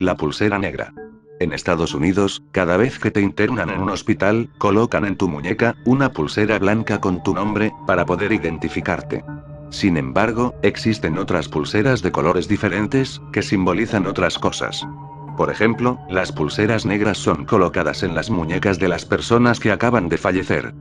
La pulsera negra. En Estados Unidos, cada vez que te internan en un hospital, colocan en tu muñeca una pulsera blanca con tu nombre, para poder identificarte. Sin embargo, existen otras pulseras de colores diferentes, que simbolizan otras cosas. Por ejemplo, las pulseras negras son colocadas en las muñecas de las personas que acaban de fallecer.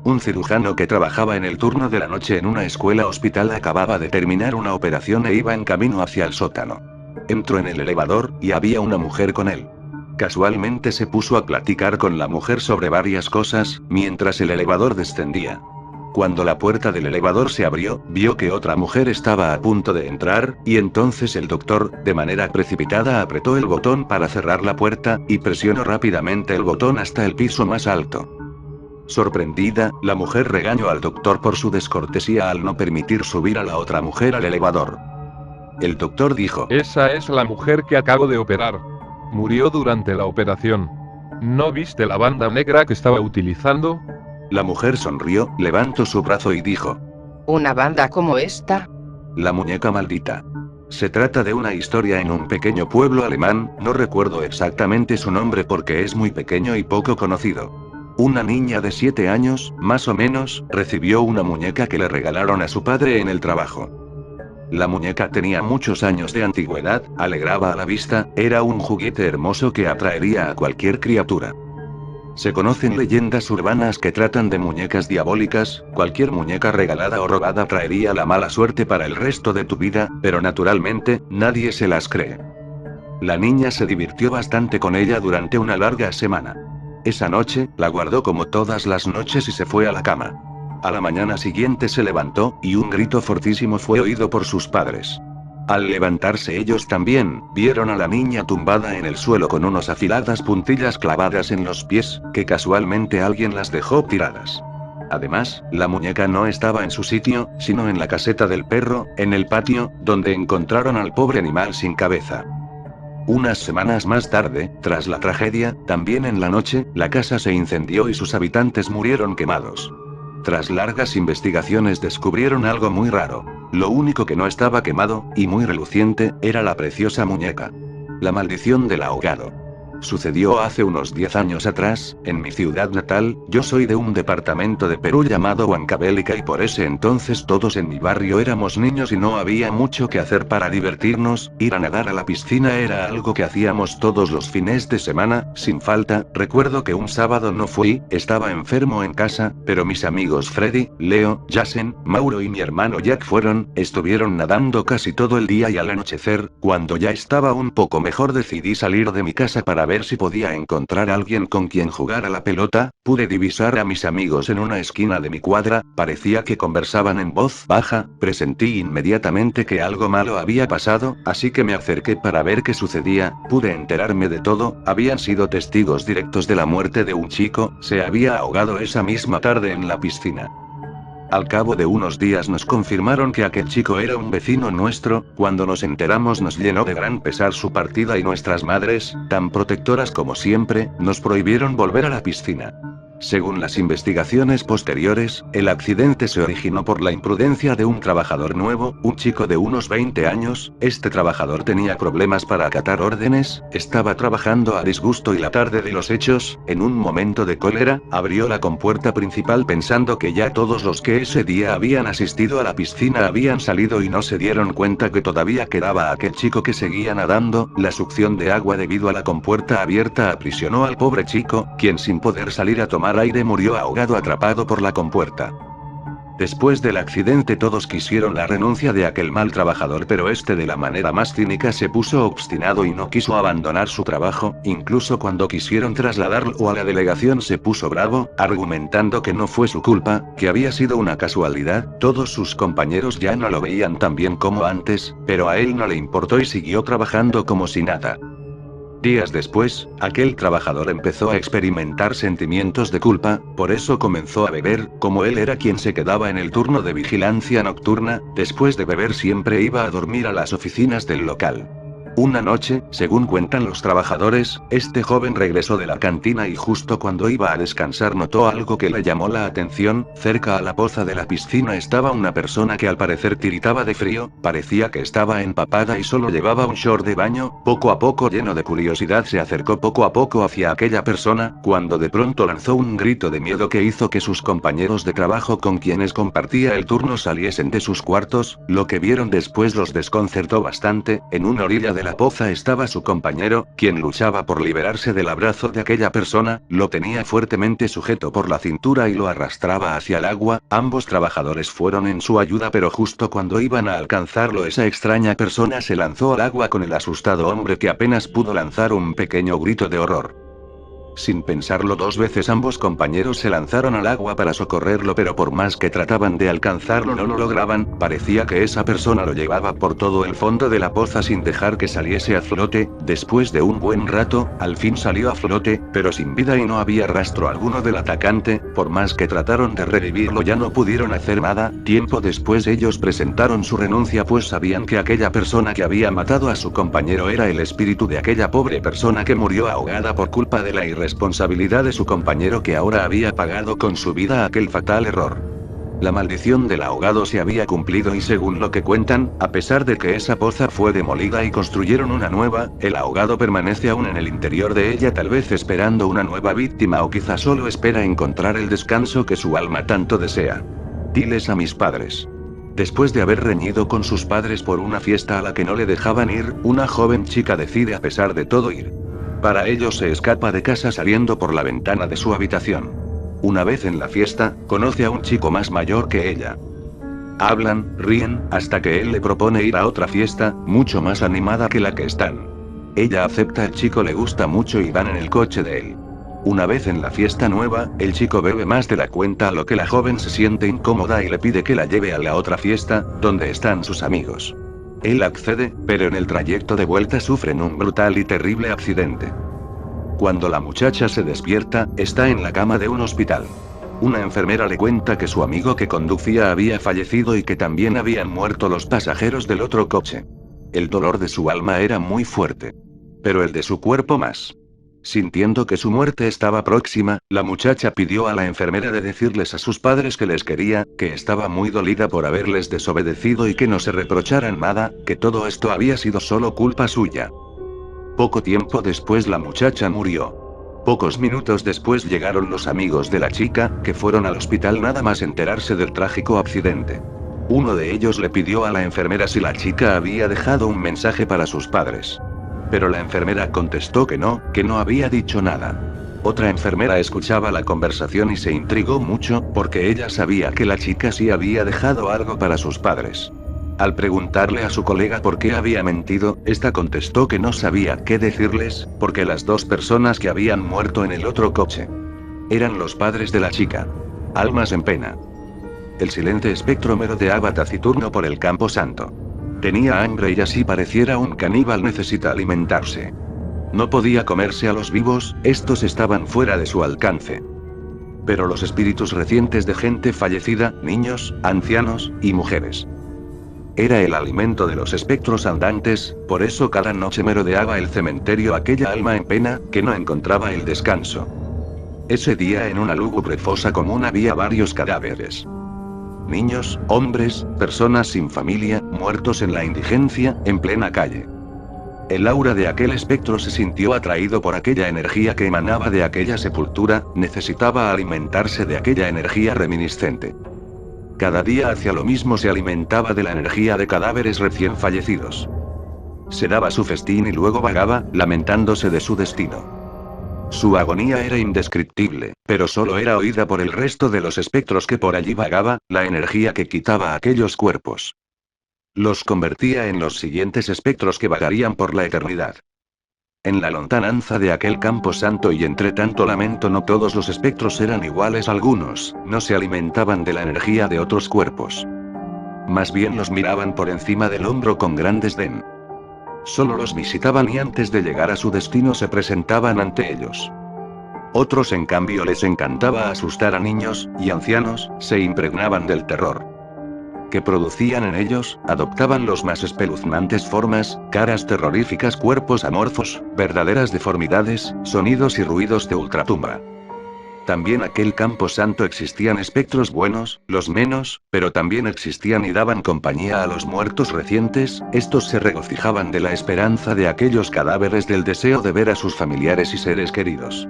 Un cirujano que trabajaba en el turno de la noche en una escuela hospital acababa de terminar una operación e iba en camino hacia el sótano. Entró en el elevador, y había una mujer con él. Casualmente se puso a platicar con la mujer sobre varias cosas, mientras el elevador descendía. Cuando la puerta del elevador se abrió, vio que otra mujer estaba a punto de entrar, y entonces el doctor, de manera precipitada, apretó el botón para cerrar la puerta, y presionó rápidamente el botón hasta el piso más alto. Sorprendida, la mujer regañó al doctor por su descortesía al no permitir subir a la otra mujer al elevador. El doctor dijo: Esa es la mujer que acabo de operar. Murió durante la operación. ¿No viste la banda negra que estaba utilizando? La mujer sonrió, levantó su brazo y dijo: ¿Una banda como esta? La muñeca maldita. Se trata de una historia en un pequeño pueblo alemán, no recuerdo exactamente su nombre porque es muy pequeño y poco conocido. Una niña de 7 años, más o menos, recibió una muñeca que le regalaron a su padre en el trabajo. La muñeca tenía muchos años de antigüedad, alegraba a la vista, era un juguete hermoso que atraería a cualquier criatura. Se conocen leyendas urbanas que tratan de muñecas diabólicas, cualquier muñeca regalada o robada traería la mala suerte para el resto de tu vida, pero naturalmente, nadie se las cree. La niña se divirtió bastante con ella durante una larga semana. Esa noche, la guardó como todas las noches y se fue a la cama. A la mañana siguiente se levantó, y un grito fortísimo fue oído por sus padres. Al levantarse ellos también, vieron a la niña tumbada en el suelo con unas afiladas puntillas clavadas en los pies, que casualmente alguien las dejó tiradas. Además, la muñeca no estaba en su sitio, sino en la caseta del perro, en el patio, donde encontraron al pobre animal sin cabeza. Unas semanas más tarde, tras la tragedia, también en la noche, la casa se incendió y sus habitantes murieron quemados. Tras largas investigaciones descubrieron algo muy raro. Lo único que no estaba quemado, y muy reluciente, era la preciosa muñeca. La maldición del ahogado. Sucedió hace unos 10 años atrás, en mi ciudad natal. Yo soy de un departamento de Perú llamado Huancavelica y por ese entonces todos en mi barrio éramos niños y no había mucho que hacer para divertirnos. Ir a nadar a la piscina era algo que hacíamos todos los fines de semana, sin falta. Recuerdo que un sábado no fui, estaba enfermo en casa, pero mis amigos Freddy, Leo, Jason, Mauro y mi hermano Jack estuvieron nadando casi todo el día y al anochecer, cuando ya estaba un poco mejor decidí salir de mi casa para ver si podía encontrar a alguien con quien jugar a la pelota. Pude divisar a mis amigos en una esquina de mi cuadra, parecía que conversaban en voz baja, presentí inmediatamente que algo malo había pasado, así que me acerqué para ver qué sucedía. Pude enterarme de todo, habían sido testigos directos de la muerte de un chico, se había ahogado esa misma tarde en la piscina. Al cabo de unos días nos confirmaron que aquel chico era un vecino nuestro. Cuando nos enteramos nos llenó de gran pesar su partida y nuestras madres, tan protectoras como siempre, nos prohibieron volver a la piscina. Según las investigaciones posteriores, el accidente se originó por la imprudencia de un trabajador nuevo, un chico de unos 20 años. Este trabajador tenía problemas para acatar órdenes, estaba trabajando a disgusto y la tarde de los hechos, en un momento de cólera, abrió la compuerta principal pensando que ya todos los que ese día habían asistido a la piscina habían salido y no se dieron cuenta que todavía quedaba aquel chico que seguía nadando. La succión de agua debido a la compuerta abierta aprisionó al pobre chico, quien sin poder salir a tomar aire murió ahogado atrapado por la compuerta. Después del accidente todos quisieron la renuncia de aquel mal trabajador, pero este de la manera más cínica se puso obstinado y no quiso abandonar su trabajo. Incluso cuando quisieron trasladarlo a la delegación se puso bravo, argumentando que no fue su culpa, que había sido una casualidad. Todos sus compañeros ya no lo veían tan bien como antes, pero a él no le importó y siguió trabajando como si nada. Días después, aquel trabajador empezó a experimentar sentimientos de culpa, por eso comenzó a beber. Como él era quien se quedaba en el turno de vigilancia nocturna, después de beber siempre iba a dormir a las oficinas del local. Una noche, según cuentan los trabajadores, este joven regresó de la cantina y justo cuando iba a descansar notó algo que le llamó la atención. Cerca a la poza de la piscina estaba una persona que al parecer tiritaba de frío, parecía que estaba empapada y solo llevaba un short de baño. Poco a poco, lleno de curiosidad, se acercó poco a poco hacia aquella persona, cuando de pronto lanzó un grito de miedo que hizo que sus compañeros de trabajo con quienes compartía el turno saliesen de sus cuartos. Lo que vieron después los desconcertó bastante. En una orilla de la poza estaba su compañero, quien luchaba por liberarse del abrazo de aquella persona, lo tenía fuertemente sujeto por la cintura y lo arrastraba hacia el agua. Ambos trabajadores fueron en su ayuda, pero justo cuando iban a alcanzarlo, esa extraña persona se lanzó al agua con el asustado hombre, que apenas pudo lanzar un pequeño grito de horror. Sin pensarlo dos veces, ambos compañeros se lanzaron al agua para socorrerlo, pero por más que trataban de alcanzarlo no lo lograban. Parecía que esa persona lo llevaba por todo el fondo de la poza sin dejar que saliese a flote. Después de un buen rato, al fin salió a flote, pero sin vida y no había rastro alguno del atacante. Por más que trataron de revivirlo ya no pudieron hacer nada. Tiempo después ellos presentaron su renuncia, pues sabían que aquella persona que había matado a su compañero era el espíritu de aquella pobre persona que murió ahogada por culpa de la irresponsabilidad de su compañero, que ahora había pagado con su vida aquel fatal error. La maldición del ahogado se había cumplido y, según lo que cuentan, a pesar de que esa poza fue demolida y construyeron una nueva, el ahogado permanece aún en el interior de ella, tal vez esperando una nueva víctima, o quizá solo espera encontrar el descanso que su alma tanto desea. Diles a mis padres. Después de haber reñido con sus padres por una fiesta a la que no le dejaban ir, una joven chica decide a pesar de todo ir. Para ello se escapa de casa saliendo por la ventana de su habitación. Una vez en la fiesta, conoce a un chico más mayor que ella. Hablan, ríen, hasta que él le propone ir a otra fiesta, mucho más animada que la que están. Ella acepta, el chico le gusta mucho y van en el coche de él. Una vez en la fiesta nueva, el chico bebe más de la cuenta, a lo que la joven se siente incómoda y le pide que la lleve a la otra fiesta, donde están sus amigos. Él accede, pero en el trayecto de vuelta sufren un brutal y terrible accidente. Cuando la muchacha se despierta, está en la cama de un hospital. Una enfermera le cuenta que su amigo que conducía había fallecido y que también habían muerto los pasajeros del otro coche. El dolor de su alma era muy fuerte, pero el de su cuerpo más. Sintiendo que su muerte estaba próxima, la muchacha pidió a la enfermera de decirles a sus padres que les quería, que estaba muy dolida por haberles desobedecido y que no se reprocharan nada, que todo esto había sido solo culpa suya. Poco tiempo después la muchacha murió. Pocos minutos después llegaron los amigos de la chica, que fueron al hospital nada más enterarse del trágico accidente. Uno de ellos le pidió a la enfermera si la chica había dejado un mensaje para sus padres. Pero la enfermera contestó que no había dicho nada. Otra enfermera escuchaba la conversación y se intrigó mucho, porque ella sabía que la chica sí había dejado algo para sus padres. Al preguntarle a su colega por qué había mentido, esta contestó que no sabía qué decirles, porque las dos personas que habían muerto en el otro coche eran los padres de la chica. Almas en pena. El silente espectro merodeaba taciturno por el campo santo. Tenía hambre y, así pareciera un caníbal, necesita alimentarse. No podía comerse a los vivos, estos estaban fuera de su alcance. Pero los espíritus recientes de gente fallecida, niños, ancianos, y mujeres. Era el alimento de los espectros andantes, por eso cada noche merodeaba el cementerio aquella alma en pena, que no encontraba el descanso. Ese día, en una lúgubre fosa común, había varios cadáveres. Niños, hombres, personas sin familia, muertos en la indigencia, en plena calle. El aura de aquel espectro se sintió atraído por aquella energía que emanaba de aquella sepultura, necesitaba alimentarse de aquella energía reminiscente. Cada día hacía lo mismo, se alimentaba de la energía de cadáveres recién fallecidos. Se daba su festín y luego vagaba, lamentándose de su destino. Su agonía era indescriptible, pero solo era oída por el resto de los espectros que por allí vagaba, la energía que quitaba a aquellos cuerpos los convertía en los siguientes espectros que vagarían por la eternidad. En la lontananza de aquel campo santo y entre tanto lamento, no todos los espectros eran iguales, algunos no se alimentaban de la energía de otros cuerpos. Más bien los miraban por encima del hombro con gran desdén. Solo los visitaban y antes de llegar a su destino se presentaban ante ellos. Otros, en cambio, les encantaba asustar a niños y ancianos, se impregnaban del terror. que producían en ellos, adoptaban los más espeluznantes formas, caras terroríficas, cuerpos amorfos, verdaderas deformidades, sonidos y ruidos de ultratumba. También aquel campo santo existían espectros buenos, los menos, pero también existían y daban compañía a los muertos recientes, estos se regocijaban de la esperanza de aquellos cadáveres, del deseo de ver a sus familiares y seres queridos.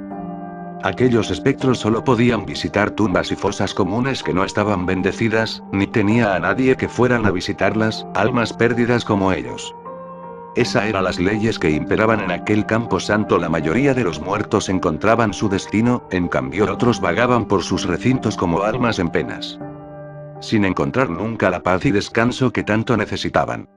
Aquellos espectros solo podían visitar tumbas y fosas comunes que no estaban bendecidas, ni tenía a nadie que fueran a visitarlas, almas perdidas como ellos. Esas eran las leyes que imperaban en aquel campo santo. La mayoría de los muertos encontraban su destino, en cambio otros vagaban por sus recintos como almas en penas, sin encontrar nunca la paz y descanso que tanto necesitaban.